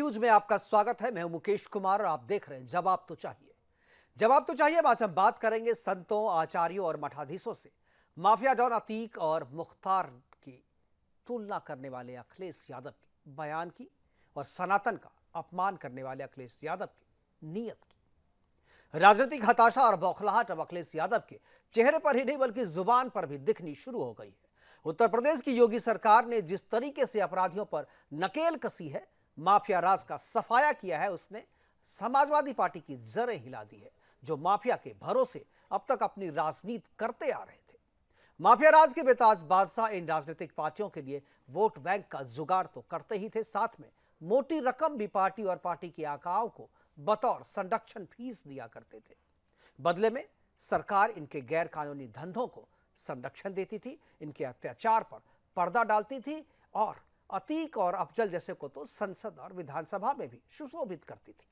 News में आपका स्वागत है। मैं हूं मुकेश कुमार और आप देख रहे हैं जवाब तो चाहिए। जवाब तो चाहिए। आज हम बात करेंगे संतों, आचार्यों और मठाधीशों से माफिया डॉन अतीक और मुख्तार की तुलना करने वाले अखिलेश यादव के बयान की और सनातन का अपमान करने वाले अखिलेश यादव की नीयत की। राजनीतिक हताशा और बौखलाहट अब अखिलेश यादव के चेहरे पर ही नहीं बल्कि जुबान पर भी दिखनी शुरू हो गई है। उत्तर प्रदेश की योगी सरकार ने जिस तरीके से अपराधियों पर नकेल कसी है, माफिया राज का सफाया किया है, उसने समाजवादी पार्टी की जड़ें हिला दी है, जो माफिया के भरोसे अब तक अपनी राजनीति करते आ रहे थे। माफिया राज के बेताज बादशाह इन राजनीतिक पार्टियों के लिए वोट बैंक का जुगाड़ तो करते ही थे, साथ में मोटी रकम भी पार्टी और पार्टी के आकाओं को बतौर संरक्षण फीस दिया करते थे। बदले में सरकार इनके गैर कानूनी धंधों को संरक्षण देती थी, इनके अत्याचार पर पर्दा डालती थी और अतीक और अफजल जैसे को तो संसद और विधानसभा में भी सुशोभित करती थी।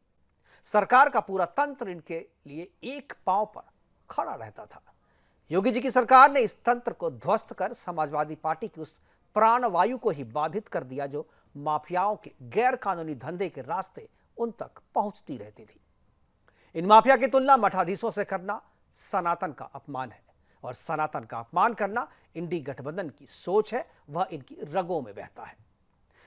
सरकार का पूरा तंत्र इनके लिए एक पांव पर खड़ा रहता था। योगी जी की सरकार ने इस तंत्र को ध्वस्त कर समाजवादी पार्टी की उस प्राणवायु को ही बाधित कर दिया जो माफियाओं के गैर कानूनी धंधे के रास्ते उन तक पहुंचती रहती थी। इन माफिया की तुलना मठाधीशों से करना सनातन का अपमान है और सनातन का अपमान करना इंडी गठबंधन की सोच है, वह इनकी रगों में बहता है।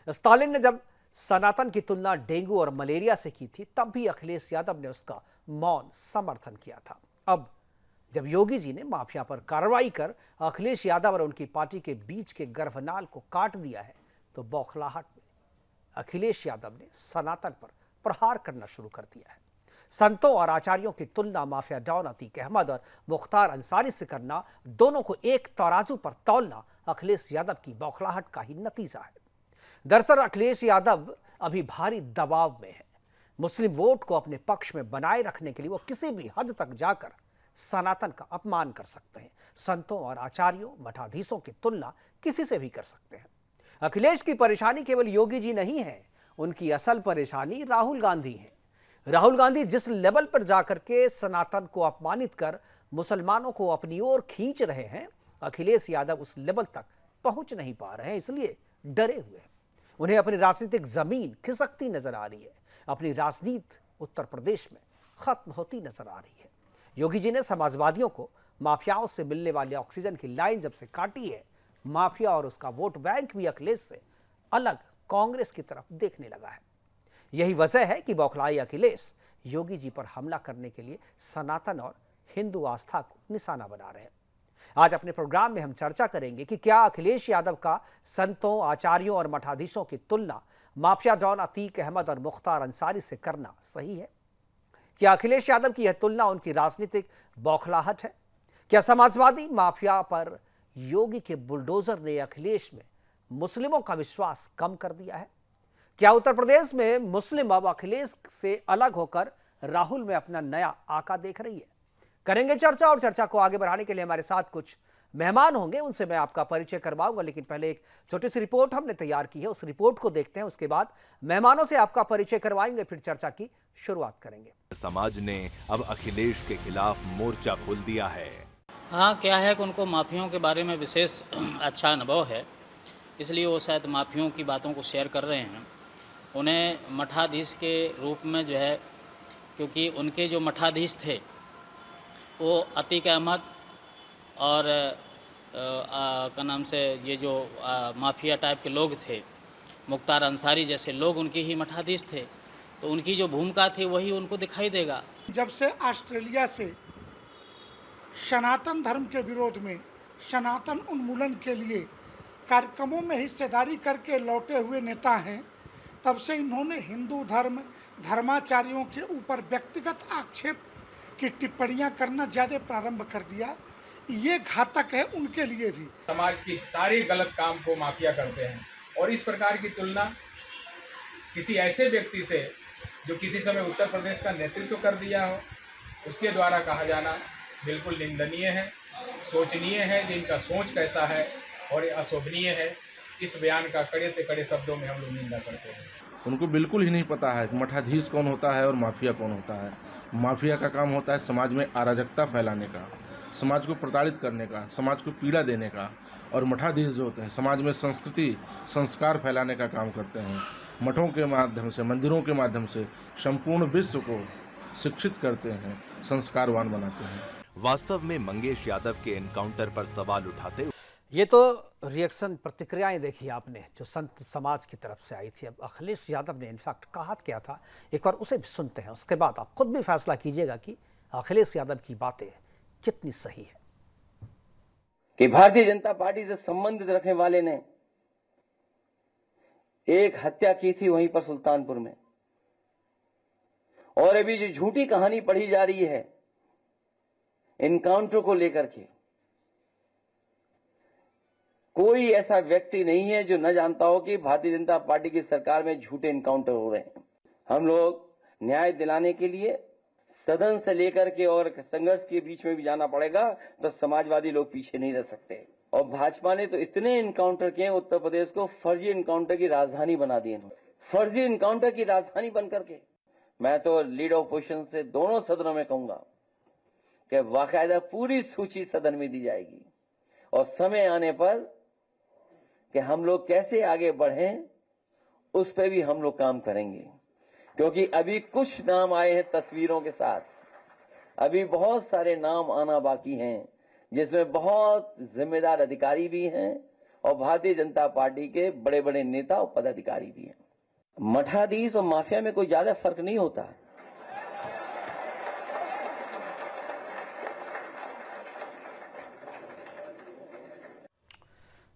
स्टालिन ने जब सनातन की तुलना डेंगू और मलेरिया से की थी, तब भी अखिलेश यादव ने उसका मौन समर्थन किया था। अब जब योगी जी ने माफिया पर कार्रवाई कर अखिलेश यादव और उनकी पार्टी के बीच के गर्भनाल को काट दिया है, तो बौखलाहट में अखिलेश यादव ने सनातन पर प्रहार करना शुरू कर दिया है। संतों और आचार्यों की तुलना माफिया डॉन अतीक अहमद और मुख्तार अंसारी से करना, दोनों को एक तराजू पर तौलना अखिलेश यादव की बौखलाहट का ही नतीजा है। दरअसल अखिलेश यादव अभी भारी दबाव में है। मुस्लिम वोट को अपने पक्ष में बनाए रखने के लिए वो किसी भी हद तक जाकर सनातन का अपमान कर सकते हैं। संतों और आचार्यों, मठाधीशों की तुलना किसी से भी कर सकते हैं। अखिलेश की परेशानी केवल योगी जी नहीं है, उनकी असल परेशानी राहुल गांधी है। राहुल गांधी जिस लेवल पर जाकर के सनातन को अपमानित कर मुसलमानों को अपनी ओर खींच रहे हैं, अखिलेश यादव उस लेवल तक पहुंच नहीं पा रहे हैं, इसलिए डरे हुए हैं। उन्हें अपनी राजनीतिक जमीन खिसकती नजर आ रही है। अपनी राजनीति उत्तर प्रदेश में खत्म होती नजर आ रही है। योगी जी ने समाजवादियों को माफियाओं से मिलने वाले ऑक्सीजन की लाइन जब से काटी है, माफिया और उसका वोट बैंक भी अखिलेश से अलग कांग्रेस की तरफ देखने लगा है। यही वजह है कि बौखलाई अखिलेश योगी जी पर हमला करने के लिए सनातन और हिंदू आस्था को निशाना बना रहे हैं। आज अपने प्रोग्राम में हम चर्चा करेंगे कि क्या अखिलेश यादव का संतों, आचार्यों और मठाधीशों की तुलना माफिया डॉन अतीक अहमद और मुख्तार अंसारी से करना सही है। क्या अखिलेश यादव की यह तुलना उनकी राजनीतिक बौखलाहट है? क्या समाजवादी माफिया पर योगी के बुलडोजर ने अखिलेश में मुस्लिमों का विश्वास कम कर दिया है? क्या उत्तर प्रदेश में मुस्लिम अब अखिलेश से अलग होकर राहुल में अपना नया आका देख रही है? करेंगे चर्चा, और चर्चा को आगे बढ़ाने के लिए हमारे साथ कुछ मेहमान होंगे, उनसे मैं आपका परिचय करवाऊंगा। लेकिन पहले एक छोटी सी रिपोर्ट हमने तैयार की है, उस रिपोर्ट को देखते हैं, उसके बाद मेहमानों से आपका परिचय करवाएंगे, फिर चर्चा की शुरुआत करेंगे। समाज ने अब अखिलेश के खिलाफ मोर्चा खोल दिया है। हाँ, क्या है कि उनको माफियों के बारे में विशेष अच्छा अनुभव है, इसलिए वो शायद माफियों की बातों को शेयर कर रहे हैं। उन्हें मठाधीश के रूप में जो है, क्योंकि उनके जो मठाधीश थे वो अतीक अहमद और का नाम से ये जो माफिया टाइप के लोग थे, मुख्तार अंसारी जैसे लोग उनके ही मठाधीश थे, तो उनकी जो भूमिका थी वही उनको दिखाई देगा। जब से ऑस्ट्रेलिया से सनातन धर्म के विरोध में, सनातन उन्मूलन के लिए कार्यक्रमों में हिस्सेदारी करके लौटे हुए नेता हैं, तब से इन्होंने हिंदू धर्म, धर्माचार्यों के ऊपर व्यक्तिगत आक्षेप की टिप्पणियां करना ज़्यादा प्रारंभ कर दिया। ये घातक है उनके लिए भी। समाज की सारी गलत काम को माफिया करते हैं और इस प्रकार की तुलना किसी ऐसे व्यक्ति से जो किसी समय उत्तर प्रदेश का नेतृत्व कर दिया हो, उसके द्वारा कहा जाना बिल्कुल निंदनीय है, सोचनीय है। जिनका सोच कैसा है और अशोभनीय है, इस बयान का कड़े से कड़े शब्दों में हम लोग निंदा करते हैं। उनको बिल्कुल ही नहीं पता है कि मठाधीश कौन होता है और माफिया कौन होता है। माफिया का काम होता है समाज में अराजकता फैलाने का, समाज को प्रताड़ित करने का, समाज को पीड़ा देने का, और मठाधीश जो होते हैं समाज में संस्कृति, संस्कार फैलाने का काम करते हैं। मठों के माध्यम से, मंदिरों के माध्यम से संपूर्ण विश्व को शिक्षित करते हैं, संस्कारवान बनाते हैं। वास्तव में मंगेश यादव के एनकाउंटर पर सवाल उठाते ये तो रिएक्शन प्रतिक्रियाएं देखी आपने जो संत समाज की तरफ से आई थी। अब अखिलेश यादव ने इनफैक्ट कहा क्या था, एक बार उसे भी सुनते हैं, उसके बाद आप खुद भी फैसला कीजिएगा कि अखिलेश यादव की बातें कितनी सही है। कि भारतीय जनता पार्टी से संबंधित रखने वाले ने एक हत्या की थी वहीं पर सुल्तानपुर में, और अभी जो झूठी कहानी पढ़ी जा रही है इनकाउंटर को लेकर के, कोई ऐसा व्यक्ति नहीं है जो न जानता हो कि भारतीय जनता पार्टी की सरकार में झूठे इनकाउंटर हो रहे हैं। हम लोग न्याय दिलाने के लिए सदन से लेकर के और संघर्ष के बीच में भी जाना पड़ेगा, तो समाजवादी लोग पीछे नहीं रह सकते। और भाजपा ने तो इतने इनकाउंटर किए, उत्तर प्रदेश को फर्जी इनकाउंटर की राजधानी बना दी इन्होंने, फर्जी इनकाउंटर की राजधानी बन करके। मैं तो लीड ऑपोजिशन से दोनों सदनों में कहूंगा कि बाकायदा पूरी सूची सदन में दी जाएगी, और समय आने पर कि हम लोग कैसे आगे बढ़ें उस पर भी हम लोग काम करेंगे। क्योंकि अभी कुछ नाम आए हैं तस्वीरों के साथ, अभी बहुत सारे नाम आना बाकी हैं, जिसमें बहुत जिम्मेदार अधिकारी भी हैं और भारतीय जनता पार्टी के बड़े बड़े नेता और पदाधिकारी भी हैं। मठाधीश और माफिया में कोई ज्यादा फर्क नहीं होता।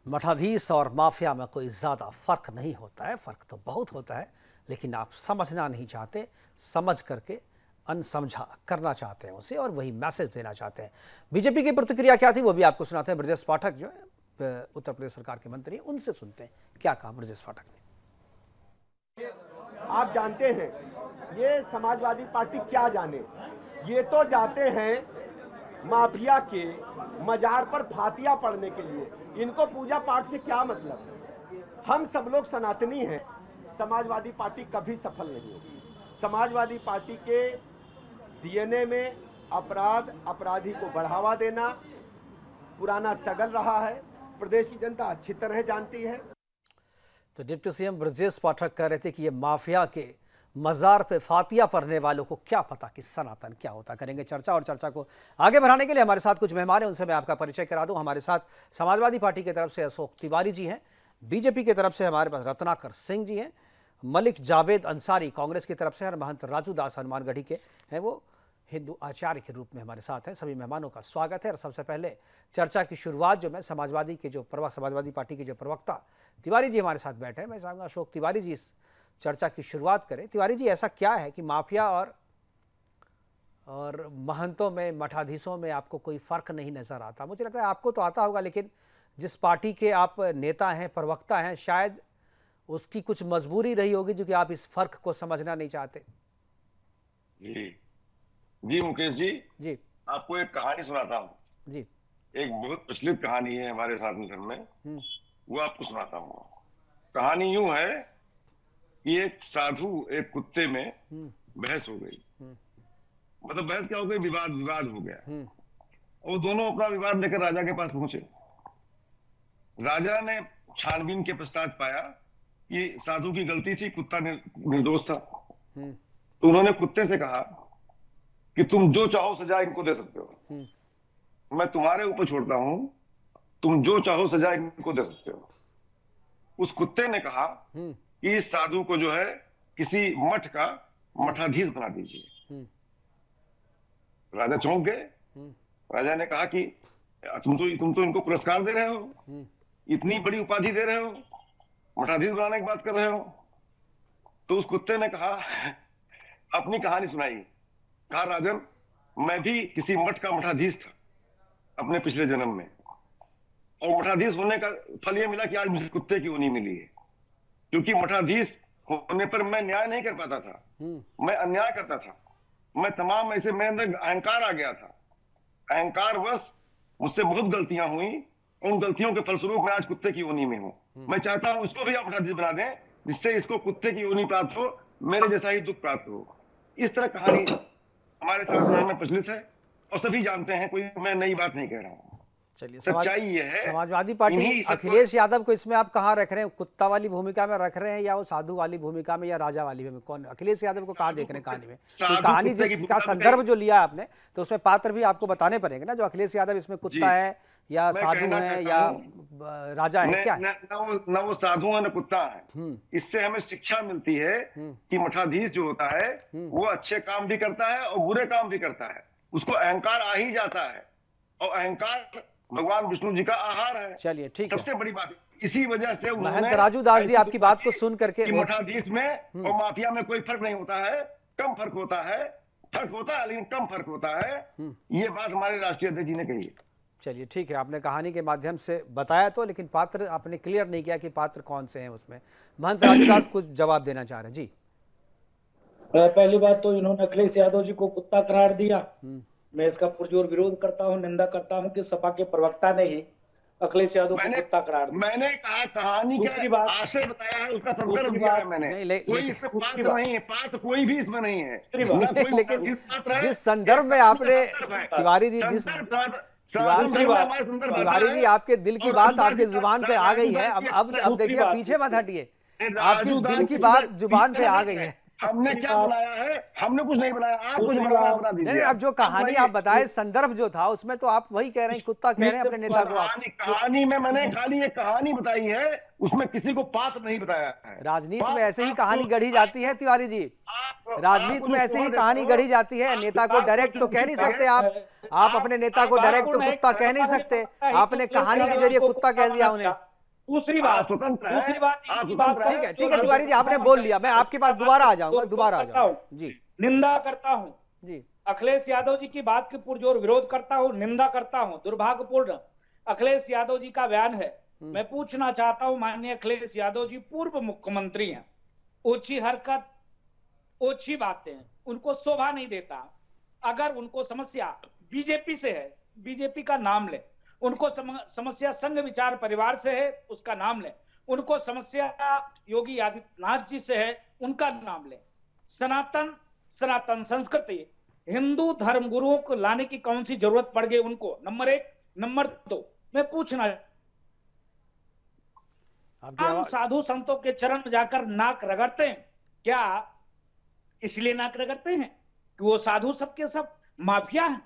मठाधीश और माफिया में कोई ज़्यादा फर्क नहीं होता है, फर्क तो बहुत होता है, लेकिन आप समझना नहीं चाहते, समझ करके अनसमझा करना चाहते हैं उसे, और वही मैसेज देना चाहते हैं। बीजेपी की प्रतिक्रिया क्या थी वो भी आपको सुनाते हैं। ब्रजेश पाठक जो है उत्तर प्रदेश सरकार के मंत्री, उनसे सुनते हैं क्या कहा ब्रजेश पाठक ने। आप जानते हैं ये समाजवादी पार्टी क्या जाने, ये तो जाते हैं माफिया के मजार पर फातिया पढ़ने के लिए। इनको पूजा पाठ से क्या मतलब? हम सब लोग सनातनी हैं। समाजवादी पार्टी कभी सफल नहीं होगी। समाजवादी पार्टी के डीएनए में अपराध, अपराधी को बढ़ावा देना पुराना सगल रहा है, प्रदेश की जनता अच्छी तरह जानती है। तो डिप्टी सीएम ब्रजेश पाठक कह रहे थे कि ये माफिया के मज़ार पे फातिया पढ़ने वालों को क्या पता कि सनातन क्या होता। करेंगे चर्चा, और चर्चा को आगे बढ़ाने के लिए हमारे साथ कुछ मेहमान हैं, उनसे मैं आपका परिचय करा दूं। हमारे साथ समाजवादी पार्टी की तरफ से अशोक तिवारी जी हैं, बीजेपी की तरफ से हमारे पास रत्नाकर सिंह जी हैं, मलिक जावेद अंसारी कांग्रेस की तरफ से, और महंत राजू दास हनुमानगढ़ी के हैं, वो हिंदू आचार्य के रूप में हमारे साथ हैं। सभी मेहमानों का स्वागत है। और सबसे पहले चर्चा की शुरुआत जो मैं समाजवादी पार्टी के जो प्रवक्ता तिवारी जी हमारे साथ बैठे हैं, मैं चाहूँगा अशोक तिवारी जी इस चर्चा की शुरुआत करें। तिवारी जी, ऐसा क्या है कि माफिया और महंतों में, मठाधीशों में आपको कोई फ़र्क नहीं नज़र आता? मुझे लगता है आपको तो आता होगा, लेकिन जिस पार्टी के आप नेता हैं, प्रवक्ता हैं, शायद उसकी कुछ मजबूरी रही होगी जो कि आप इस फ़र्क को समझना नहीं चाहते। जी मुकेश जी, जी आपको एक कहानी सुनाता हूँ। जी। एक बहुत प्रचलित कहानी है हमारे साधन में, वो आपको सुनाता हूँ। कहानी यूं है कि एक साधु एक कुत्ते में बहस हो गई। मतलब बहस क्या हो गई, विवाद हो गया, और दोनों अपना विवाद लेकर राजा के पास पहुंचे। राजा ने छानबीन के पश्चात पाया कि साधु की गलती थी, कुत्ता निर्दोष था। तो उन्होंने कुत्ते से कहा कि तुम जो चाहो सजा इनको दे सकते हो, मैं तुम्हारे ऊपर छोड़ता हूं, तुम जो चाहो सजा इनको दे सकते हो। उस कुत्ते ने कहा कि इस साधु को जो है किसी मठ का मठाधीश बना दीजिए। राजा चौंक गए। राजा ने कहा कि तुम तो इनको पुरस्कार दे रहे हो, इतनी बड़ी उपाधि दे रहे हो, मठाधीश बनाने की बात कर रहे हो। तो उस कुत्ते ने कहा, अपनी कहानी सुनाई। कहा, राजन, मैं भी किसी मठ का मठाधीश था अपने पिछले जन्म में, और मठाधीश होने का फल यह मिला कि आज मुझे कुत्ते की ऊनी मिली है। क्योंकि मठाधीश होने पर मैं न्याय नहीं कर पाता था, मैं अन्याय करता था। मैं तमाम ऐसे, मेरे अंदर अहंकार आ गया था। अहंकारवश मुझसे बहुत गलतियां हुई, उन गलतियों के फलस्वरूप मैं आज कुत्ते की ऊनी में हूं। मैं चाहता हूं इसको भी आप मठाधीश बना दें, जिससे इसको कुत्ते की ऊनी प्राप्त हो, मेरे जैसा ही दुख प्राप्त हो। इस तरह कहानी हमारे समाज में प्रचलित है और सभी जानते हैं, कोई मैं नई बात नहीं कह रहा हूं। चलिए, सच्चाई ये है। समाजवादी पार्टी इन्हीं सब अखिलेश यादव को इसमें आप कहाँ रख रहे हैं? कुत्ता वाली भूमिका में रख रहे हैं, या वो साधु वाली भूमिका में, या राजा वाली में? कौन अखिलेश यादव को कहाँ देख रहे हैं कहानी में? साधु कहानी कुत्ते की जिसका भूमिका संदर्भ जो लिया आपने, तो उसमें पात्र भी आपको बताने पड़ेंगे ना, जो अखिलेश यादव इसमें कुत्ता है या मैं साधु कहना है चाहता या हूं, राजा है, क्या है? न वो साधु है न कुत्ता है। इससे हमें शिक्षा मिलती है कि मठाधीश जो होता है वो अच्छे काम भी करता है और बुरे काम भी करता है। उसको अहंकार आ ही जाता है, और अहंकार भगवान विष्णु जी का आहार है। चलिए, ठीक है। सबसे बड़ी बात इसी वजह से महंत राजू दास जी आपकी बात को सुन करके मठाधीश में और माफिया में कोई फर्क नहीं होता है, कम फर्क होता है। फर्क होता है लेकिन कम फर्क होता है। ये बात हमारे राष्ट्रीय अध्यक्ष जी ने कही है। चलिए, ठीक है, आपने कहानी के माध्यम से बताया तो, लेकिन पात्र आपने क्लियर नहीं किया कि पात्र कौन से हैं उसमें। महंत राजू दास कुछ जवाब देना चाह रहे हैं जी। पहली बात तो इन्होंने अखिलेश यादव जी को कुत्ता करार दिया। मैं इसका पुरजोर विरोध करता हूं, निंदा करता हूं कि सपा के प्रवक्ता ने ही अखिलेश यादव को कुत्ता करार दिया। मैंने कहा कहानी का आशय बताया है, उसका संदर्भ दिया है मैंने। कोई इसमें पात्र नहीं है, पात्र कोई भी इसमें नहीं है। लेकिन जिस संदर्भ में आपने, तिवारी जी, जिस तिवारी जी, आपके दिल की बात आपके जुबान पे आ गई है। अब देखिए, पीछे मत हटिए, आपकी दिल की बात जुबान पे आ गई है। हमने क्या बनाया है? हमने कुछ नहीं बनाया, आप कुछ बना दीजिए। नहीं, अब जो कहानी आप बताए, संदर्भ जो था उसमें तो आप वही कह रहे हैं, कुत्ता कह रहे हैं अपने नेता को। कहानी में मैंने खाली एक कहानी बताई है, उसमें किसी को पात्र नहीं बताया है। राजनीति में ऐसे ही कहानी गढ़ी जाती है तिवारी जी, राजनीति में ऐसे ही कहानी गढ़ी जाती है। नेता को डायरेक्ट तो कह नहीं सकते आप अपने नेता को डायरेक्ट तो कुत्ता कह नहीं सकते। आपने कहानी के जरिए कुत्ता कह दिया उन्हें। दूसरी बात ठीक है तिवारी जी, आपने बोल लिया, मैं आपके पास दोबारा आ जाऊंगा जी। निंदा करता हूं जी, अखिलेश यादव जी की बात की पुरजोर विरोध करता हूं, निंदा करता हूं। दुर्भाग्यपूर्ण अखिलेश यादव जी का बयान है। मैं पूछना चाहता हूं, माननीय अखिलेश यादव जी पूर्व मुख्यमंत्री हैं, ओछी हरकत, ओछी बातें उनको शोभा नहीं देता। अगर उनको समस्या बीजेपी से है, बीजेपी का नाम ले। उनको समस्या संघ विचार परिवार से है, उसका नाम ले। उनको समस्या योगी आदित्यनाथ जी से है, उनका नाम ले। सनातन संस्कृति, हिंदू धर्म गुरुओं को लाने की कौन सी जरूरत पड़ गई उनको? नंबर 1। नंबर 2, मैं पूछना, हम साधु संतों के चरण में जाकर नाक रगड़ते हैं, क्या इसलिए नाक रगड़ते हैं कि वो साधु सबके सब माफिया हैं?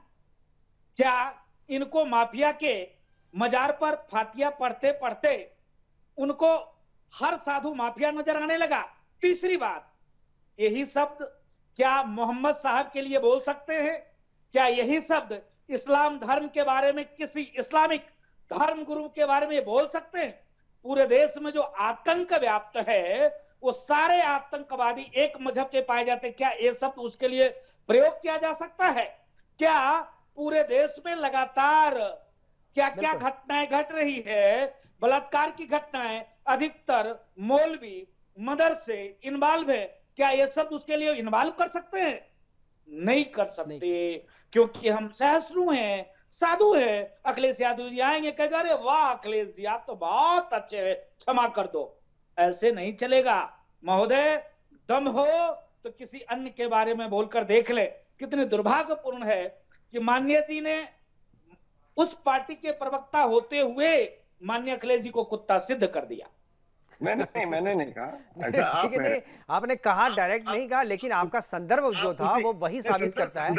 क्या इनको माफिया के मजार पर फातिया पढ़ते पढ़ते उनको हर साधु माफिया नजर आने लगा? तीसरी बात, यही शब्द क्या मोहम्मद साहब के लिए बोल सकते हैं? क्या यही शब्द इस्लाम धर्म के बारे में, किसी इस्लामिक धर्म गुरु के बारे में बोल सकते हैं? पूरे देश में जो आतंक व्याप्त है, वो सारे आतंकवादी एक मजहब के पाए जाते हैं। क्या ये शब्द उसके लिए प्रयोग किया जा सकता है? क्या पूरे देश में लगातार क्या क्या घटनाएं घट रही है, बलात्कार की घटनाएं, अधिकतर मौलवी मदरसे इन्वॉल्व है, क्या ये सब उसके लिए इन्वॉल्व कर सकते हैं? नहीं कर सकते, क्योंकि हम सहिष्णु हैं, साधु हैं। अखिलेश यादव जी आएंगे, कहेगा अरे वाह अखिलेश जी आप तो बहुत अच्छे हैं, क्षमा कर दो। ऐसे नहीं चलेगा महोदय। दम हो तो किसी अन्य के बारे में बोलकर देख ले। कितने दुर्भाग्यपूर्ण है कि माननीय जी ने उस पार्टी के प्रवक्ता होते हुए माननीय अखिलेश जी को कुत्ता सिद्ध कर दिया। मैंने नहीं कहा। ठीक है, आपने कहा, डायरेक्ट नहीं कहा, लेकिन आपका संदर्भ जो था वो वही साबित करता है।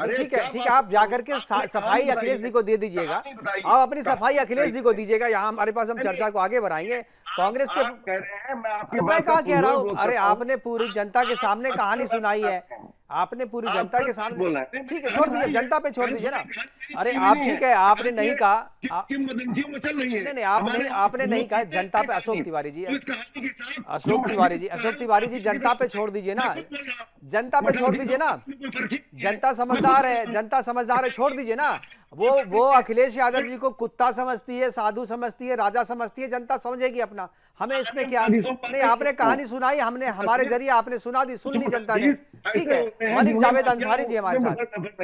ठीक है, आप जाकर के सफाई अखिलेश जी को दे दीजिएगा। आप अपनी सफाई अखिलेश जी को दीजिएगा। यहाँ हमारे पास, हम चर्चा को आगे बढ़ाएंगे। कांग्रेस के मैं कहा कह रहा हूँ, अरे आपने पूरी जनता के सामने कहानी सुनाई है, आपने पूरी जनता के सामने। ठीक है, छोड़ दीजिए, जनता पे छोड़ दीजिए ना। अरे आप, ठीक है, आपने नहीं कहा, नहीं आपने नहीं कहा जनता पे। अशोक तिवारी जी जनता पे छोड़ दीजिए ना, जनता पे छोड़ दीजिए ना। जनता समझदार है, छोड़ दीजिए ना। वो अखिलेश यादव जी को कुत्ता समझती है, साधु समझती है, राजा समझती है, जनता समझेगी अपना। हमें इसमें क्या? नहीं, आपने कहानी सुनाई, हमने हमारे जरिए आपने सुन ली जनता ने। ठीक है, मलिक जावेद अंसारी जी हमारे साथ।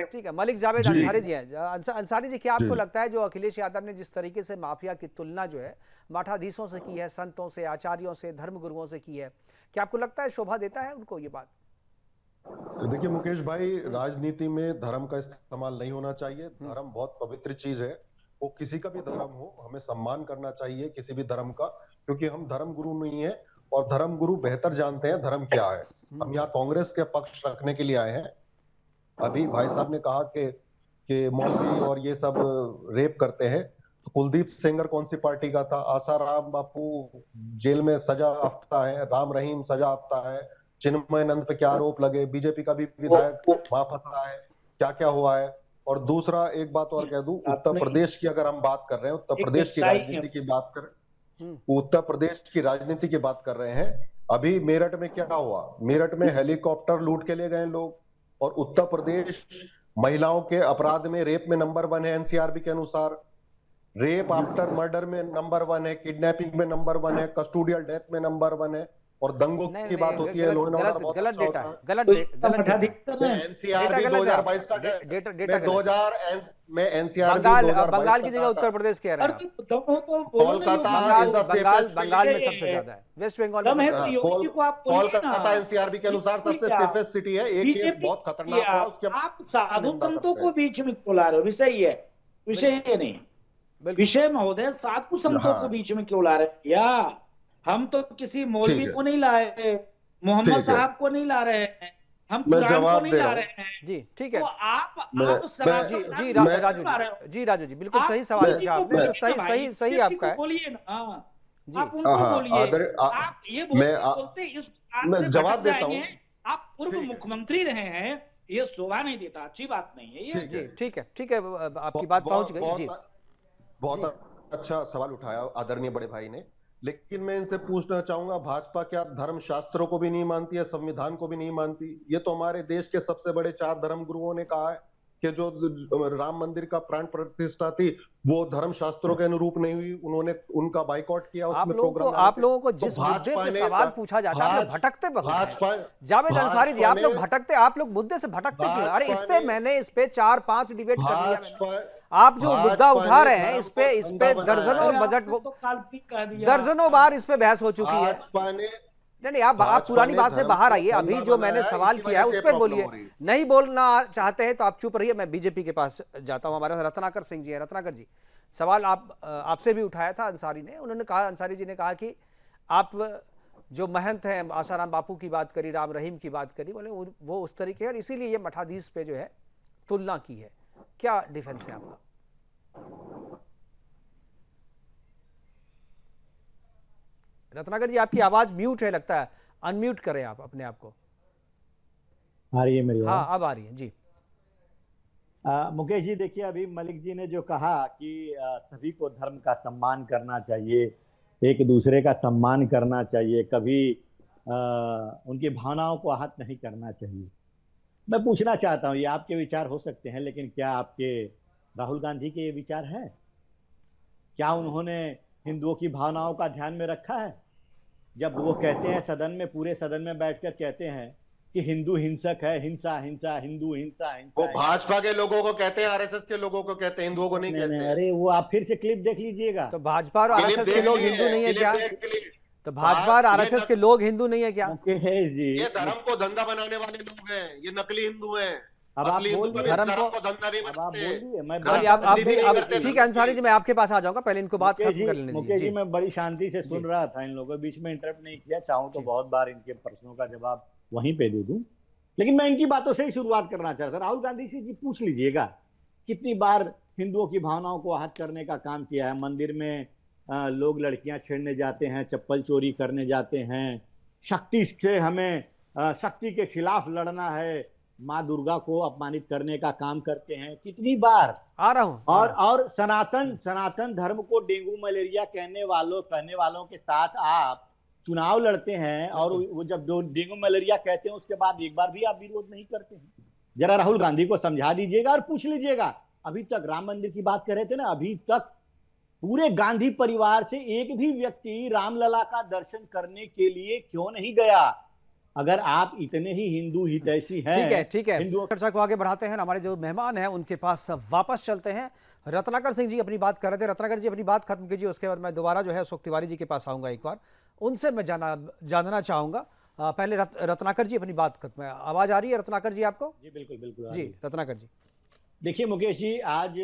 ठीक है, मलिक जावेद अंसारी जी हैं। अंसारी जी, क्या आपको लगता है जो अखिलेश यादव ने जिस तरीके से माफिया की तुलना जो है मठाधीशों से की है, संतों से, आचार्यों से, धर्मगुरुओं से की है, क्या आपको लगता है शोभा देता है उनको ये बात? देखिए मुकेश भाई, राजनीति में धर्म का इस्तेमाल नहीं होना चाहिए। धर्म बहुत पवित्र चीज है वो किसी का भी धर्म हो, हमें सम्मान करना चाहिए किसी भी धर्म का, क्योंकि हम धर्म गुरु नहीं है और धर्म गुरु बेहतर जानते हैं धर्म क्या है। हम यहाँ कांग्रेस के पक्ष रखने के लिए आए हैं। अभी भाई साहब ने कहा कि मौलवी और ये सब रेप करते हैं, तो कुलदीप सेंगर कौन सी पार्टी का था? आसाराम बापू जेल में सजा आफ्ता है, राम रहीम सजा आफ्ता है, चिन्मय नंद पे क्या आरोप लगे, बीजेपी का भी विधायक वहां फंस रहा है, क्या क्या हुआ है। और दूसरा एक बात और कह दूं, उत्तर प्रदेश की अगर हम बात कर रहे हैं, उत्तर प्रदेश की राजनीति की बात करें, उत्तर प्रदेश की राजनीति की बात कर रहे हैं, अभी मेरठ में क्या हुआ? मेरठ में हेलीकॉप्टर लूट के ले गए लोग। और उत्तर प्रदेश महिलाओं के अपराध में रेप में नंबर 1 है एनसीआरबी के अनुसार, रेप आफ्टर मर्डर में नंबर 1 है, किडनैपिंग में नंबर 1 है, कस्टोडियल डेथ में नंबर 1 है। और दंगों की बात होती है, गलत डेटा है, गलत एनसीआरबी 2022 का डेटा में एनसीआरबी बंगाल की जगह उत्तर प्रदेश कह रहे हैं, बंगाल में सबसे ज्यादा है, वेस्ट बंगाल में कोलकाता एनसीआरबी के अनुसार सबसे सेफेस्ट सिटी है। एक केस बहुत खतरनाक हुआ, उसके आप साधु संतों को बीच में क्यों ला रहे हो? विषय ये है, विषय ये नहीं, विषय महोदय साधु संतों को बीच में क्यों ला रहे हैं? या हम तो किसी मौलवी को नहीं लाए, मोहम्मद साहब को नहीं ला रहे हैं, हम कुरान को नहीं ला रहे हैं। जी ठीक है, तो आप जी राजू जी बिल्कुल सही सवाल पूछा आपने, सही आपका है। बोलिए ना, आप उनको बोलिए, आप ये बोलते इस जवाब देता हूँ। आप पूर्व मुख्यमंत्री रहे हैं, ये शोभा नहीं देता, अच्छी बात नहीं है ये। जी ठीक है, आपकी बात पहुंच गई। जी बहुत अच्छा सवाल उठाया आदरणीय बड़े भाई ने, लेकिन मैं इनसे पूछना चाहूंगा, भाजपा क्या धर्म शास्त्रों को भी नहीं मानती है, संविधान को भी नहीं मानती? ये तो हमारे देश के सबसे बड़े 4 धर्म गुरुओं ने कहा है कि जो राम मंदिर का प्राण प्रतिष्ठा थी वो धर्म शास्त्रों के अनुरूप नहीं हुई, उन्होंने उनका बाइकॉट किया। आप लोगों को जिस मुद्दे पे सवाल पूछा जाता है, आप लोग भटकते बहुत हैं। जावेद अंसारी जी, आप लोग भटकते, आप लोग मुद्दे से भटकते क्यों? अरे इस पे 4-5 डिबेट कर लिया। आप जो मुद्दा उठा रहे हैं, इस पे दर्जनों बार इस पे बहस हो चुकी है। नहीं, आप पुरानी बात से बाहर आइए। अभी जो मैंने सवाल किया है उस पर बोलिए। नहीं बोलना चाहते हैं तो आप चुप रहिए, मैं बीजेपी के पास जाता हूं। हमारे रत्नाकर सिंह जी हैं। रत्नाकर जी, सवाल आपसे भी उठाया था अंसारी ने। उन्होंने कहा, अंसारी जी ने कहा कि आप जो महंत हैं, आसाराम बापू की बात करी, राम रहीम की बात करी, बोले वो उस तरीके, और इसीलिए ये मठाधीश पे जो है तुलना की है। क्या डिफेंस है आपका? रत्नाकर जी, आपकी आवाज म्यूट है, लगता है अनम्यूट करें आप अपने आप को। आ रही है मेरी? हाँ, अब आ रही है जी। मुकेश जी, देखिए अभी मलिक जी ने जो कहा कि सभी को धर्म का सम्मान करना चाहिए, एक दूसरे का सम्मान करना चाहिए, कभी उनकी भावनाओं को आहत नहीं करना चाहिए। मैं पूछना चाहता हूँ, ये आपके विचार हो सकते हैं, लेकिन क्या आपके राहुल गांधी के ये विचार है? क्या उन्होंने हिंदुओं की भावनाओं का ध्यान में रखा है? जब वो कहते हैं सदन में, पूरे सदन में बैठकर कहते हैं कि हिंदू हिंसक है, हिंसा हिंसा, हिंदू हिंसा हिंसा, वो भाजपा के लोगों को कहते हैं, आरएसएस के लोगों को कहते हैं, हिंदुओं को नहीं कहते। अरे वो आप फिर से क्लिप देख लीजिएगा। तो भाजपा और आरएसएस के लोग हिंदू नहीं है क्या? तो भाजपा और आरएसएस के लोग हिंदू नहीं है क्या? ये धर्म को धंधा बनाने वाले लोग हैं, ये नकली हिंदू हैं। अब आप धर्म को धंधा नहीं बनते। ठीक है अंसारी जी, मैं आपके पास आ जाऊंगा, पहले इनको बात खत्म कर लेने दीजिए। मुकेश जी, मैं बड़ी शांति से सुन रहा था, इन लोगों के बीच में इंटरप्ट नहीं किया। चाहूं तो बहुत बार इनके प्रश्नों का जवाब वहीं पे दे दूं, लेकिन मैं इनकी बातों से ही शुरुआत करना चाहता था। राहुल गांधी से जी पूछ लीजिएगा, कितनी बार हिंदुओं की भावनाओं को आहत करने का काम किया है। मंदिर में लोग लड़कियां छेड़ने जाते हैं, चप्पल चोरी करने जाते हैं, शक्ति से हमें शक्ति के खिलाफ लड़ना है, माँ दुर्गा को अपमानित करने का काम करते हैं। कितनी बार आ रहा हूं। और सनातन धर्म को डेंगू मलेरिया कहने वालों के साथ आप चुनाव लड़ते हैं, और वो जब जो डेंगू मलेरिया कहते हैं उसके बाद एक बार भी आप विरोध नहीं करते हैं। जरा राहुल गांधी को समझा दीजिएगा और पूछ लीजिएगा, अभी तक राम मंदिर की बात कर रहे थे ना, अभी तक पूरे गांधी परिवार से एक भी व्यक्ति रामलला का दर्शन करने के लिए क्यों नहीं गया? अगर आप इतने ही हिंदू हितैषी हैं, ठीक है चर्चा को आगे बढ़ाते हैं। हमारे जो मेहमान हैं उनके पास वापस चलते हैं। रत्नाकर सिंह जी अपनी बात कर रहे थे। रत्नाकर जी अपनी बात खत्म कीजिए, उसके बाद मैं दोबारा जो है अशोक तिवारी जी के पास आऊंगा, एक बार उनसे मैं जानना चाहूंगा। पहले रत्नाकर जी अपनी बात खत्म। आवाज आ रही है रत्नाकर जी आपको? जी बिल्कुल जी रत्नाकर जी। देखिए मुकेश जी, आज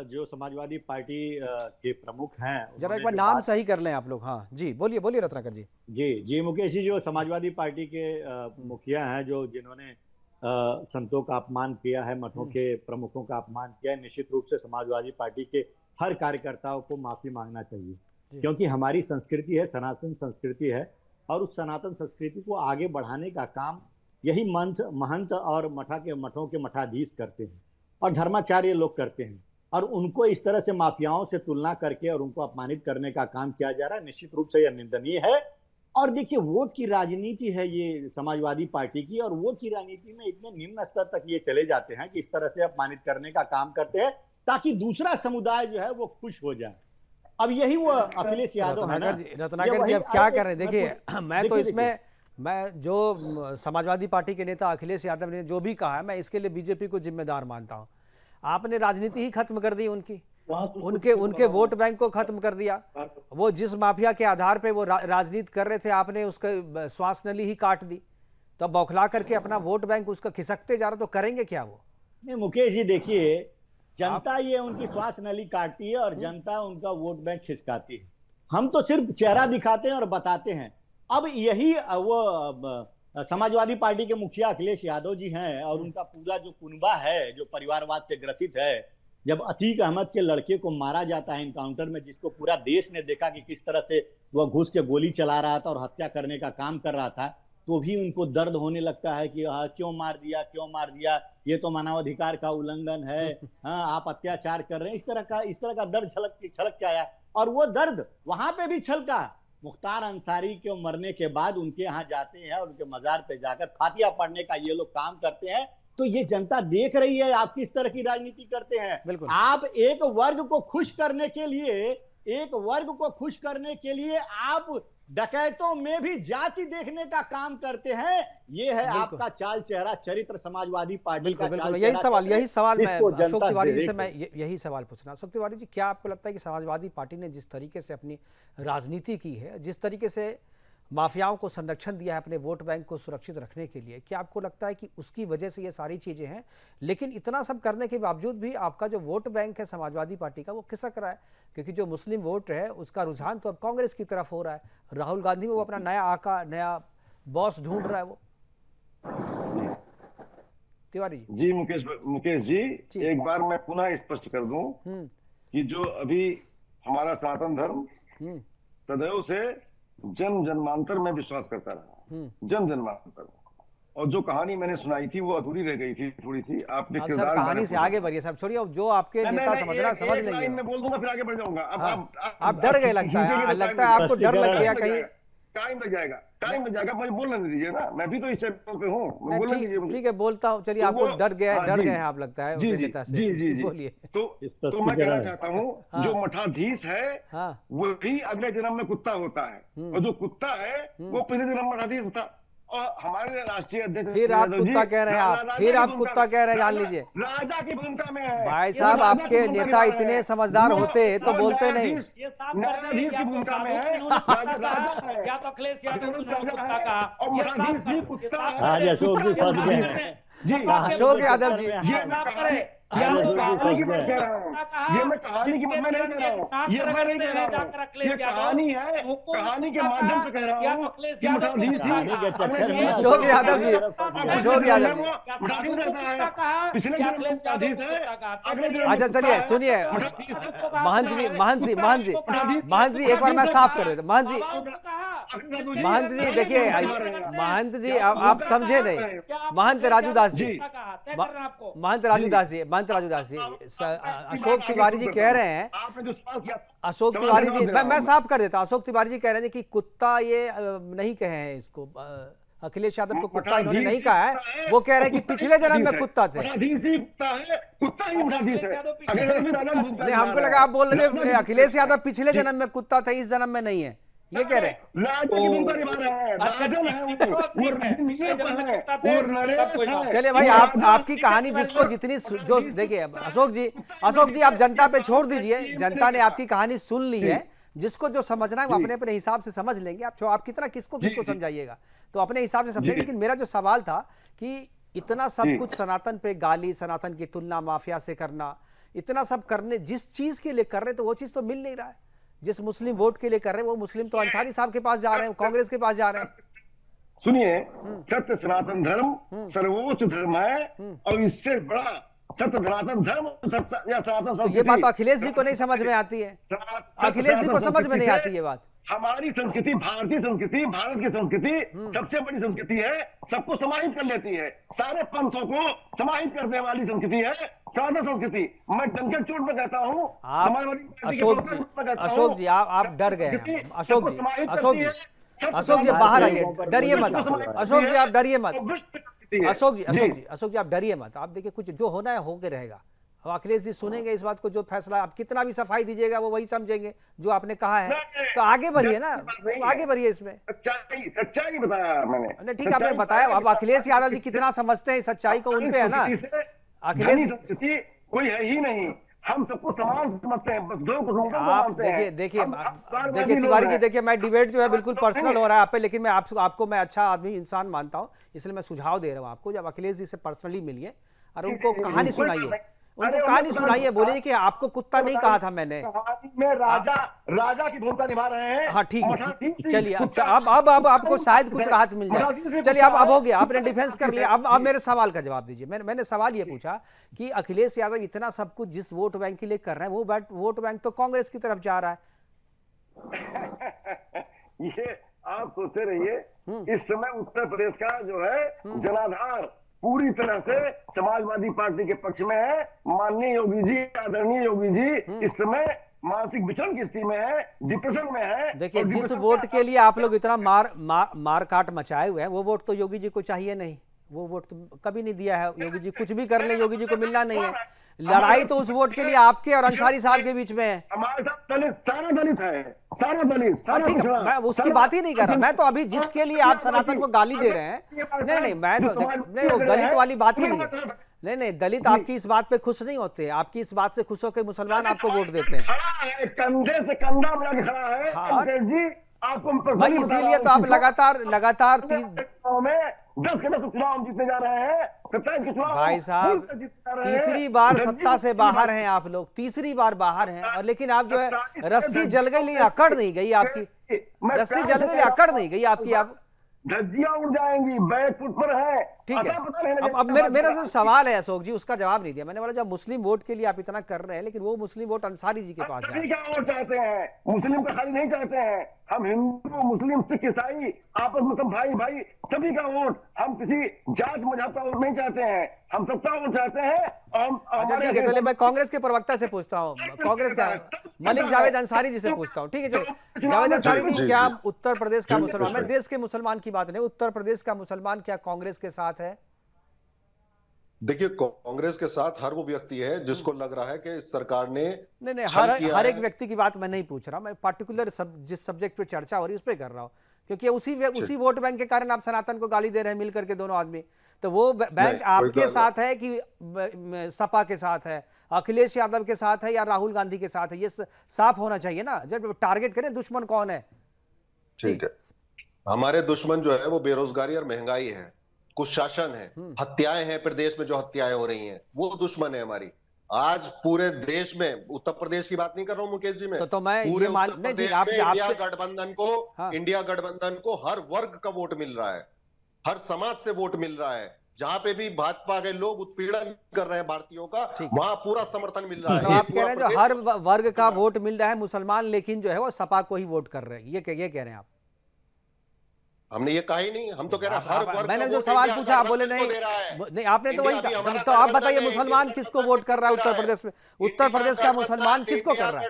जो समाजवादी पार्टी के प्रमुख हैं, जरा एक उन्होंने बार जो नाम बात सही कर लें आप लोग। हाँ जी, बोलिए बोलिए रत्नाकर जी। जी मुकेश जी, जो समाजवादी पार्टी के मुखिया हैं, जो जिन्होंने संतों का अपमान किया है, मठों के प्रमुखों का अपमान किया है, निश्चित रूप से समाजवादी पार्टी के हर कार्यकर्ताओं को माफी मांगना चाहिए, क्योंकि हमारी संस्कृति है, सनातन संस्कृति है, और उस सनातन संस्कृति को आगे बढ़ाने का काम यही महंत और मठों के मठाधीश करते हैं और धर्माचार्य लोग करते हैं। और उनको इस तरह से माफियाओं से तुलना करके और उनको अपमानित करने का काम किया जा रहा है, निश्चित रूप से यह निंदनीय है। और देखिए, वोट की राजनीति है ये समाजवादी पार्टी की, और वोट की राजनीति में इतने निम्न स्तर तक ये चले जाते हैं कि इस तरह से अपमानित करने का काम करते हैं ताकि दूसरा समुदाय जो है वो खुश हो जाए। अब यही वो अखिलेश यादव है ना। रत्नाकर जी अब क्या कर रहे हैं, देखिए मैं तो इसमें मैं जो समाजवादी पार्टी के नेता अखिलेश यादव ने जो भी कहा है, मैं इसके लिए बीजेपी को जिम्मेदार मानता हूं। आपने राजनीति ही खत्म कर दी उनकी, उनके वोट बैंक को खत्म कर दिया। वो जिस माफिया के आधार पे वो राजनीति कर रहे थे, आपने उसका श्वास नली ही काट दी। तो बौखला करके अपना वोट बैंक उसका खिसकते जा रहा, तो करेंगे क्या वो? नहीं मुकेश जी, देखिए, जनता ये उनकी श्वास नली काटती है और जनता उनका वोट बैंक खिसकाती है। हम तो सिर्फ चेहरा दिखाते हैं और बताते हैं। अब यही वो समाजवादी पार्टी के मुखिया अखिलेश यादव जी हैं और उनका पूरा जो कुनबा है, जो परिवारवाद से ग्रसित है, जब अतीक अहमद के लड़के को मारा जाता है इनकाउंटर में, जिसको पूरा देश ने देखा कि किस तरह से वह घुस के गोली चला रहा था और हत्या करने का काम कर रहा था, तो भी उनको दर्द होने लगता है कि क्यों मार दिया, ये तो मानवाधिकार का उल्लंघन है, हाँ आप अत्याचार कर रहे हैं। इस तरह का दर्द छलक के आया, और वो दर्द वहां पे भी छलका। मुख्तार अंसारी के मरने के बाद उनके यहाँ जाते हैं और उनके मजार पे जाकर फातिया पढ़ने का ये लोग काम करते हैं। तो ये जनता देख रही है आप किस तरह की राजनीति करते हैं। आप एक वर्ग को खुश करने के लिए आप डकैतों में भी जाति देखने का काम करते हैं। ये है आपका चाल चेहरा, चरित्र समाजवादी पार्टी का। बिल्कुल, यही सवाल मैं अशोक तिवारी जी से मैं यही सवाल पूछना। अशोक तिवारी जी, क्या आपको लगता है कि समाजवादी पार्टी ने जिस तरीके से अपनी राजनीति की है, जिस तरीके से माफियाओं को संरक्षण दिया है अपने वोट बैंक को सुरक्षित रखने के लिए, क्या आपको लगता है कि उसकी वजह से ये सारी चीज़ें हैं? लेकिन इतना सब करने के बावजूद भी आपका जो वोट बैंक है समाजवादी पार्टी का, वो खिसक रहा है, क्योंकि जो मुस्लिम वोट है उसका रुझान तो अब कांग्रेस की तरफ हो रहा है। राहुल गांधी में वो अपना नया आका, नया बॉस ढूंढ रहा है वो। तिवारी जी मुकेश जी, एक बार मैं पुनः स्पष्ट कर दूं कि जो अभी हमारा सनातन धर्म सदैव से जन्म जन्मांतर में विश्वास करता रहा, जन्म जन्मांतर। और जो कहानी मैंने सुनाई थी वो अधूरी रह गई थी थोड़ी सी। आपने किरदार कहानी से आगे बढ़िए साहब, छोड़िए जो आपके नेता समझ लेंगे। मैं बोल दूंगा फिर आगे बढ़ जाऊंगा। अब आप डर गए लगता है आपको डर लग गया कहीं। टाइम लग जाएगा, मुझे बोलने दीजिए ना, मैं भी तो इस चैनल पे हूँ। ठीक है, बोलता हूँ। चलिए, आपको डर गए हैं आप, लगता है नेता से। जी बोलिए। तो मैं कहना चाहता हूँ, जो मठाधीश है वही अगले जन्म में कुत्ता होता है, और जो कुत्ता है वो पहले जन्म मठाधीश होता। और हमारे राष्ट्रीय अध्यक्ष फिर आप कुत्ता कह रहे हैं, फिर आप कुत्ता कह रहे हैं, जान लीजिए। राजा की भूमिका में है भाई साहब, आपके नेता इतने समझदार होते तो बोलते नहीं। न्यायाधीश की भूमिका में है, क्या तो अखिलेश यादव कुत्ता कहा, और मठाधीश कुत्ता है। आज अशोक जी फंस गए। जी अशोक यादव जी, ये मैं कहानी की मैं नहीं कह रहा हूँ, ये मैं नहीं कह रहा हूँ, ये कहानी है, कहानी के माध्यम से कह रहा हूँ। अशोक यादव जी, अच्छा चलिए सुनिए, महंत जी एक बार मैं साफ कर देता। महंत जी देखिए, महंत जी आप समझे नहीं। महंत राजू दास जी, अशोक तिवारी जी कह रहे हैं, अशोक तिवारी जी मैं साफ कर देता। अशोक तिवारी जी कह रहे हैं कि कुत्ता ये नहीं कहे हैं इसको, अखिलेश यादव को कुत्ता इन्होंने नहीं कहा है। वो कह रहे हैं कि पिछले जन्म में कुत्ता थे। नहीं, हमको लगा आप बोल रहे थे अखिलेश यादव पिछले जन्म में कुत्ता था, इस जन्म में नहीं है, ये कह रहे हैं। चलिए भाई, आपकी कहानी जिसको जितनी जो देखिए अशोक जी आप जनता पे छोड़ दीजिए। जनता ने आपकी कहानी सुन ली है, जिसको जो समझना है वो अपने अपने हिसाब से समझ लेंगे। आप कितना किसको समझाइएगा, तो अपने हिसाब से समझेंगे। लेकिन मेरा जो सवाल था कि इतना सब कुछ सनातन पे गाली, सनातन की तुलना माफिया से करना, इतना सब करने, जिस चीज के लिए कर रहे तो वो चीज तो मिल नहीं रहा है। जिस मुस्लिम वोट के लिए कर रहे हैं वो मुस्लिम तो अंसारी साहब के पास जा रहे हैं, कांग्रेस के पास जा रहे हैं। सुनिए, सत्य सनातन धर्म सर्वोच्च धर्म है और इससे बड़ा सत्य सनातन धर्म या सनातन तो ये बात अखिलेश जी को नहीं समझ में आती है, अखिलेश जी को समझ में नहीं आती ये बात। हमारी संस्कृति, भारतीय संस्कृति, भारत की संस्कृति सबसे बड़ी संस्कृति है, सबको समाहित कर लेती है, सारे पंथों को समाहित करने वाली संस्कृति है सनातन संस्कृति। मैं डंके चोट में कहता हूँ, अशोक जी आप डर गए हैं। अशोक जी बाहर आइए, डरिए मत। अशोक जी आप डरिए मत। अशोक जी आप डरिए मत। आप देखिए कुछ जो होना है होके रहेगा। अब अखिलेश जी सुनेंगे इस बात को, जो फैसला आप कितना भी सफाई दीजिएगा वो वही समझेंगे जो आपने कहा है। तो आगे बढ़िए ना, आगे बढ़िए इसमें। सच्चाई बताया मैंने। ठीक है, आपने बताया। अब अखिलेश यादव जी कितना समझते हैं सच्चाई को, उन पे है ना। अखिलेश कोई है ही नहीं, हम सबको समान समझते हैं, बस दो आप देखिए तिवारी जी, देखिए मैं डिबेट जो है बिल्कुल पर्सनल हो रहा है आप पे, लेकिन मैं आपको मैं अच्छा आदमी इंसान मानता हूँ, इसलिए मैं सुझाव दे रहा हूँ आपको। जब अखिलेश जी से पर्सनली मिलिए और उनको कहानी सुनाइए, बोलिए कि आपको कुत्ता नहीं कहा था मैंने। में राजा की भूमिका निभा रहे हैं। हाँ ठीक है, चलिए अब आपको शायद कुछ राहत मिल जाए। चलिए अब हो गया, आपने डिफेंस कर लिया। अब मेरे सवाल का जवाब दीजिए। मैंने सवाल ये पूछा कि अखिलेश यादव इतना सब कुछ जिस वोट बैंक के लिए कर रहे हैं, वो वोट बैंक तो कांग्रेस की तरफ जा रहा है। ये आप सोचते रहिए, इस समय उत्तर प्रदेश का जो है जनाधार पूरी तरह से समाजवादी पार्टी के पक्ष में है। माननीय योगी जी, आदरणीय योगी जी इस समय मानसिक विचलन की स्थिति में है, डिप्रेशन में है। देखिए जिस वोट के लिए आप लोग इतना मार काट मचाए हुए हैं, वो वोट तो योगी जी को चाहिए नहीं। वो वोट तो कभी नहीं दिया है योगी जी। कुछ भी कर ले योगी जी को मिलना नहीं है। लड़ाई तो उस वोट के लिए आपके और अंसारी साहब के बीच में है। हमारे साथ सारा दलित है, सारा दलित। ठीक है, मैं उसकी बात ही नहीं कर रहा। मैं तो अभी जिसके लिए आप सनातन को गाली दे रहे हैं, नहीं मैं तो नहीं, वो दलित वाली बात ही नहीं है। नहीं दलित आपकी इस बात पे खुश नहीं होते। आपकी इस बात से खुश होकर मुसलमान आपको वोट देते हैं। कंधे से कंधा मिला के खड़ा है आपको। भाई इसीलिए तो आप लगातार 10 के 10 चुनाव जीतने जा रहे हैं। भाई साहब तीसरी बार सत्ता से बाहर हैं आप लोग, तीसरी बार बाहर हैं। और लेकिन आप जो है रस्सी जल गई, अकड़ नहीं गई आपकी, रस्सी जल गई, अकड़ नहीं गई आपकी। आप धज्जियां उड़ जाएंगी, बैक फुट पर है। ठीक है, अब मेरा जो सवाल है अशोक जी, उसका जवाब नहीं दिया मैंने। बोला जब मुस्लिम वोट के लिए आप इतना कर रहे हैं, लेकिन वो मुस्लिम वोट अंसारी जी के पास है। क्या वोट चाहते हैं? मुस्लिम का खाली नहीं चाहते हैं हम, हिंदू मुस्लिम सिख ईसाई आपस में सब भाई भाई, सभी का वोट। हम किसी जात मजहब का वोट नहीं चाहते हैं, हम सबका वोट चाहते हैं। ठीक है, चलिए मैं कांग्रेस के प्रवक्ता से पूछता हूँ, कांग्रेस का मलिक जावेद अंसारी जी से पूछता हूँ। ठीक है, चलिए जावेद अंसारी जी, क्या उत्तर प्रदेश का मुसलमान, मैं देश के मुसलमान की बात नहीं, उत्तर प्रदेश का मुसलमान क्या कांग्रेस के साथ है? देखिए कांग्रेस के साथ हर वो व्यक्ति है जिसको लग रहा है कि इस सरकार ने नहीं हर एक व्यक्ति की बात मैं नहीं पूछ रहा। मैं पर्टिकुलर जिस सब्जेक्ट पे चर्चा हो रही है उस पे कर रहा हूँ, क्योंकि उसी वोट बैंक के कारण आप सनातन को गाली दे रहे हैं मिल करके दोनों आदमी। तो वो बैंक आपके साथ है कि सपा के साथ है, अखिलेश यादव के साथ है या राहुल गांधी के साथ है? ये साफ होना चाहिए ना, जब टारगेट करें दुश्मन कौन है। ठीक है, हमारे दुश्मन जो है वो बेरोजगारी और महंगाई है, कुशासन है, हत्याएं हैं प्रदेश में, जो हत्याएं हो रही हैं वो दुश्मन है हमारी। आज पूरे देश में, उत्तर प्रदेश की बात नहीं कर रहा हूं मुकेश जी, मैं तो मैं पूरे ये मान नहीं, ठीक, इंडिया गठबंधन को इंडिया गठबंधन को हर वर्ग का वोट मिल रहा है, हर समाज से वोट मिल रहा है। जहां पे भी भाजपा के लोग उत्पीड़न कर रहे हैं भारतीयों का, वहां पूरा समर्थन मिल रहा है। तो आप कह रहे हैं जो हर वर्ग का वोट मिल रहा है मुसलमान, लेकिन जो है वो सपा को ही वोट कर रहे हैं, ये कह रहे हैं आप? हमने ये कहा ही नहीं, हम तो कह रहे हैं हर वर्ग। मैंने जो सवाल पूछा आप बोले नहीं, आपने तो वही कहा। तो आप बताइए मुसलमान किसको वोट कर रहा है उत्तर प्रदेश में? उत्तर प्रदेश का मुसलमान किसको कर रहा है?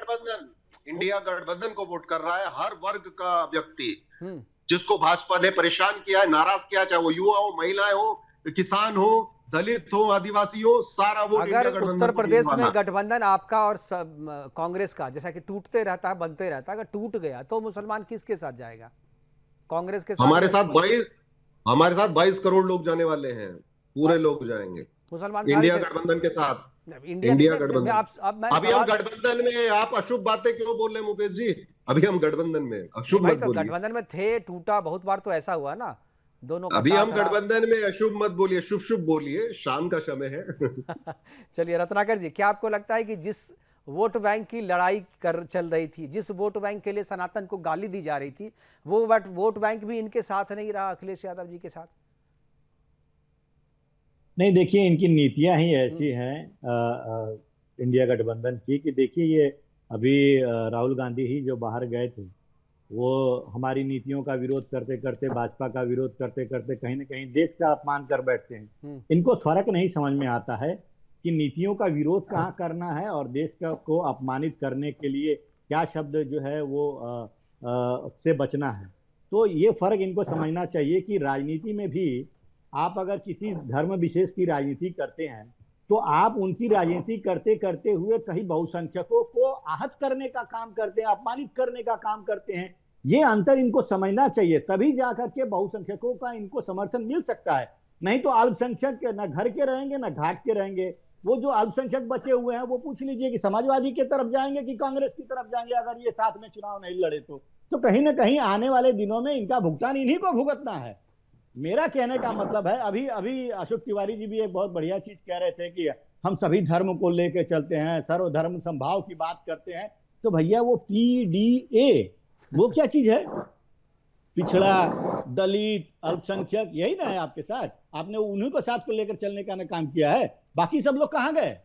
इंडिया गठबंधन को वोट कर रहा है हर वर्ग का व्यक्ति, जिसको भाजपा ने परेशान किया है, नाराज किया, चाहे वो युवा हो, महिलाएं हो, किसान हो, दलित हो, आदिवासी हो, सारा वोट। अगर उत्तर प्रदेश में गठबंधन आपका और कांग्रेस का जैसा कि टूटते रहता है, बनते रहता है, अगर टूट गया तो मुसलमान किसके साथ जाएगा? कांग्रेस के साथ? हमारे साथ 22 करोड़ लोग जाने वाले हैं, पूरे लोग जाएंगे मुसलमान इंडिया गठबंधन के साथ। इंडिया गठबंधन, अभी हम गठबंधन में, आप अशुभ बातें क्यों बोल रहे हैं मुकेश जी? अभी हम गठबंधन में, अशुभ भाई तो गठबंधन में थे, टूटा बहुत बार, तो ऐसा हुआ ना दोनों का अभी हम साथ रहा। गठबंधन में अशुभ मत बोलिए, शुभ शुभ बोलिए, शाम का समय है। चलिए रत्नाकर जी, क्या आपको लगता है कि जिस वोट बैंक की लड़ाई चल रही थी, जिस वोट बैंक के लिए सनातन को गाली दी जा रही थी, वो वोट बैंक भी इनके साथ नहीं रहा, अखिलेश यादव जी के साथ? नहीं, देखिए इनकी नीतियां ही ऐसी हैं इंडिया गठबंधन की कि देखिए ये अभी राहुल गांधी ही जो बाहर गए थे, वो हमारी नीतियों का विरोध करते करते, भाजपा का विरोध करते करते कहीं ना कहीं देश का अपमान कर बैठते हैं। इनको फर्क नहीं समझ में आता है कि नीतियों का विरोध कहाँ करना है और देश को अपमानित करने के लिए क्या शब्द जो है वो से बचना है। तो ये फर्क इनको समझना चाहिए कि राजनीति में भी आप अगर किसी धर्म विशेष की राजनीति करते हैं तो आप उनकी राजनीति करते करते हुए कहीं बहुसंख्यकों को आहत करने का काम करते हैं, अपमानित करने का काम करते हैं। ये अंतर इनको समझना चाहिए, तभी जाकर के बहुसंख्यकों का इनको समर्थन मिल सकता है। नहीं तो अल्पसंख्यक न घर के रहेंगे न घाट के रहेंगे। वो जो अल्पसंख्यक बचे हुए हैं वो पूछ लीजिए कि समाजवादी की तरफ जाएंगे कि कांग्रेस की तरफ जाएंगे अगर ये साथ में चुनाव नहीं लड़े तो कहीं ना कहीं आने वाले दिनों में इनका भुगतान इन्हीं को भुगतना है। मेरा कहने का मतलब है, अभी अशोक तिवारी जी भी एक बहुत बढ़िया चीज कह रहे थे कि हम सभी धर्म को लेकर चलते हैं, सर्वधर्म संभाव की बात करते हैं। तो भैया वो PDA वो क्या चीज है? पिछड़ा, दलित, अल्पसंख्यक, यही ना है आपके साथ। आपने उन्हीं को साथ को लेकर चलने का ना काम किया है। बाकी सब लोग कहाँ गए?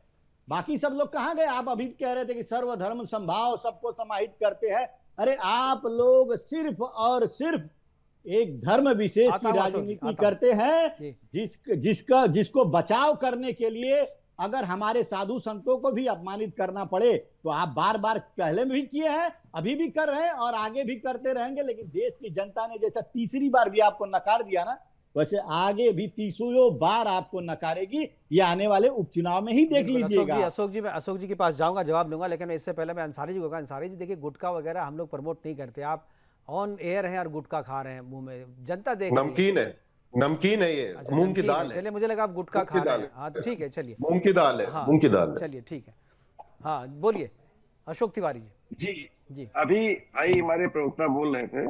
बाकी सब लोग कहाँ गए? आप अभी कह रहे थे कि सर्वधर्म संभाव, सबको समाहित करते हैं। अरे आप लोग सिर्फ और सिर्फ एक धर्म विशेष की राजनीति करते हैं, जिसको बचाव करने के लिए अगर हमारे साधु संतों को भी अपमानित करना पड़े तो आप बार बार पहले भी किए हैं, अभी भी कर रहे हैं और आगे भी करते रहेंगे। लेकिन देश की जनता ने जैसा तीसरी बार भी आपको नकार दिया ना, वैसे आगे भी 30 बार आपको नकारेगी। ये आने वाले उपचुनाव में ही देख लीजिएगा। मैं अशोक जी के पास जाऊंगा, जवाब दूंगा, लेकिन इससे पहले मैं अंसारी जी को कहा, अंसारी जी देखिए गुटखा वगैरह हम लोग प्रमोट नहीं करते, आप ऑन एयर हैं और गुटखा खा रहे हैं मुंह में, जनता देख रही है। नमकीन है ये, मूंग की दाल है। चलिए, मुझे लगा आप गुटखा खा रहे हैं। हाँ ठीक है, चलिए, मूंग की दाल है। हाँ, मूंग की दाल है। चलिए ठीक है। हाँ बोलिए अशोक तिवारी जी। जी अभी भाई हमारे प्रवक्ता बोल रहे थे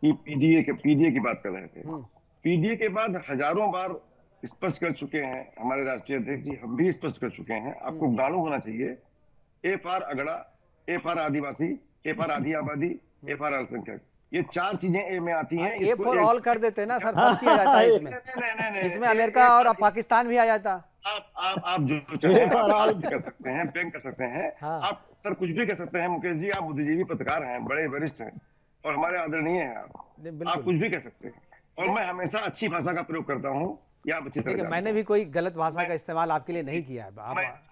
कि पीडीए की बात कर रहे थे। पीडीए के बाद हजारों बार स्पष्ट कर चुके हैं हमारे राष्ट्रीय अध्यक्ष जी, हम भी स्पष्ट कर चुके हैं, आपको गानू होना चाहिए। FR अगड़ा, FR आदिवासी, FR आधी आबादी, FR अल्पसंख्यक, ये 4 चीजें ए में आती हैं। ए फॉर ऑल कर देते हैं ना सर, सब चीज आ जाता है इसमें। इसमें अमेरिका और पाकिस्तान भी आ जाता। आप जो चाहें कर सकते हैं, बैंक कर सकते हैं, आप सर कुछ भी कर सकते हैं। मुकेश जी, आप बुद्धिजीवी पत्रकार हैं, बड़े वरिष्ठ हैं और हमारे आदरणीय हैं। आप कुछ भी कर सकते हैं और मैं हमेशा अच्छी भाषा का प्रयोग करता हूँ। देखिए, मैंने भी कोई गलत भाषा का इस्तेमाल आपके लिए नहीं किया है।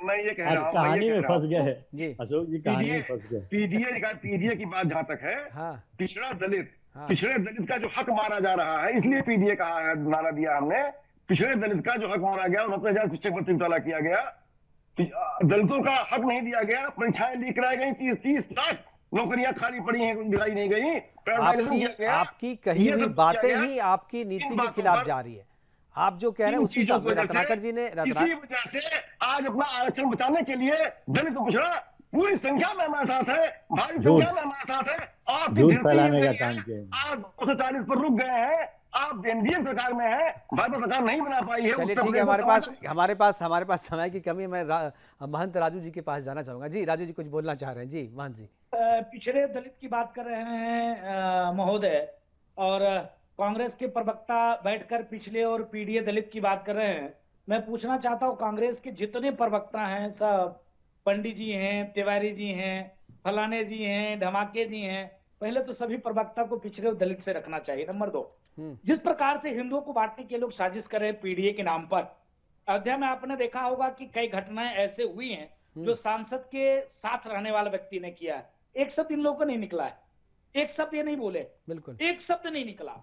मैं ये कह रहा हूँ, कहानी में फंस गए जी अशोक जी, कहानी में फंस गए। पीडीए की बात जहां तक है, पिछड़ा दलित, पिछड़े दलित का जो हक मारा जा रहा है, इसलिए पीडीए कहा है, नारा दिया हमने। पिछड़े दलित का जो हक मारा गया, 69,000 शिक्षक भर्ती घोटाला किया गया, दलितों का हक नहीं दिया गया, परीक्षाएं लीक कराई गई, 30 लाख नौकरियां खाली पड़ी हैं, दिलाई नहीं गई। आपकी कही हुई बातें ही आपकी नीति के खिलाफ जा रही है। आप जो कह रहे हैं उसी का रत्नाकर जी ने इसी वजह से आज अपना आरक्षण बचाने के लिए दलित पिछड़ा पूरी संख्या में हमारे साथ है, भारी संख्या में हमारे साथ है। आप 240 पर रुक गए हैं, आप एनडीए सरकार में हैं, भाजपा सरकार नहीं बना पाई है। चलिए ठीक है, हमारे पास समय की कमी है। मैं महंत राजू जी के पास जाना चाहूंगा। जी राजू जी कुछ बोलना चाह रहे हैं। जी महंत जी, पिछड़े दलित की बात कर रहे हैं महोदय, और कांग्रेस के प्रवक्ता बैठकर पिछले और पीडीए दलित की बात कर रहे हैं। मैं पूछना चाहता हूं, कांग्रेस के जितने प्रवक्ता हैं, सब पंडित जी हैं, तिवारी जी हैं, फलाने जी हैं, धमाके जी हैं, पहले तो सभी प्रवक्ता को पिछड़े और दलित से रखना चाहिए। नंबर 2, जिस प्रकार से हिंदुओं को बांटने के लोग साजिश कर रहे हैं पीडीए के नाम पर, अयोध्या में आपने देखा होगा कि कई घटनाएं ऐसे हुई हैं जो सांसद के साथ रहने वाला व्यक्ति ने किया है। एक शब्द इन लोगों को नहीं निकला है, एक शब्द ये नहीं बोले, बिल्कुल एक शब्द नहीं निकला।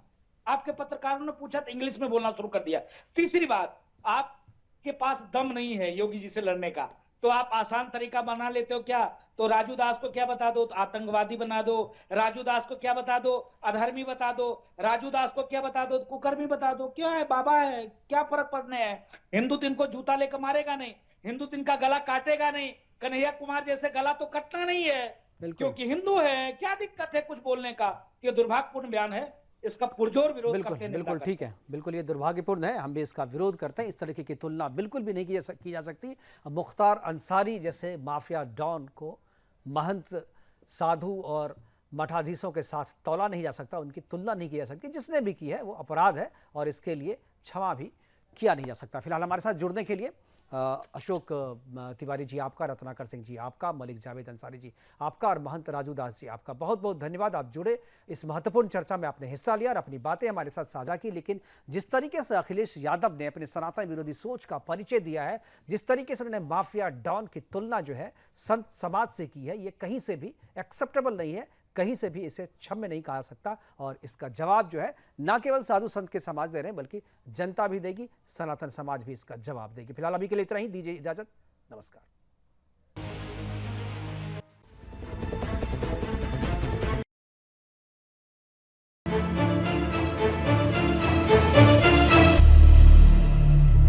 आपके पत्रकारों ने पूछा तो इंग्लिश में बोलना शुरू कर दिया। तीसरी बात, आपके पास दम नहीं है योगी जी से लड़ने का, तो आप आसान तरीका बना लेते हो क्या? तो राजू दास को क्या बता दो, तो आतंकवादी बना दो। राजू दास को क्या बता दो, अधर्मी बता दो। राजू दास को क्या बता दो, कुकर्मी बता दो। क्यों है, बाबा है, क्या फर्क पड़ने है? हिंदू तिनको जूता लेकर मारेगा नहीं, हिंदू तिनका गला काटेगा नहीं। कन्हैया कुमार जैसे गला तो कटना नहीं है, क्योंकि हिंदू है। क्या दिक्कत है कुछ बोलने का? ये दुर्भाग्यपूर्ण बयान है। इसका पुरजोर विरोध बिल्कुल करते हैं। बिल्कुल ठीक है, बिल्कुल ये दुर्भाग्यपूर्ण है, हम भी इसका विरोध करते हैं। इस तरीके की तुलना बिल्कुल भी नहीं की जा सकती। मुख्तार अंसारी जैसे माफिया डॉन को महंत, साधु और मठाधीशों के साथ तौला नहीं जा सकता, उनकी तुलना नहीं की जा सकती। जिसने भी की है वो अपराध है और इसके लिए क्षमा भी किया नहीं जा सकता। फिलहाल हमारे साथ जुड़ने के लिए अशोक तिवारी जी आपका, रत्नाकर सिंह जी आपका, मलिक जावेद अंसारी जी आपका और महंत राजू दास जी आपका बहुत बहुत धन्यवाद। आप जुड़े, इस महत्वपूर्ण चर्चा में आपने हिस्सा लिया और अपनी बातें हमारे साथ साझा की। लेकिन जिस तरीके से अखिलेश यादव ने अपने सनातन विरोधी सोच का परिचय दिया है, जिस तरीके से उन्होंने माफिया डॉन की तुलना जो है संत समाज से की है, ये कहीं से भी एक्सेप्टेबल नहीं है, कहीं से भी इसे क्षम्य नहीं कहा सकता। और इसका जवाब जो है ना केवल साधु संत के समाज दे रहे हैं, बल्कि जनता भी देगी, सनातन समाज भी इसका जवाब देगी। फिलहाल अभी के लिए इतना ही, दीजिए इजाजत, नमस्कार।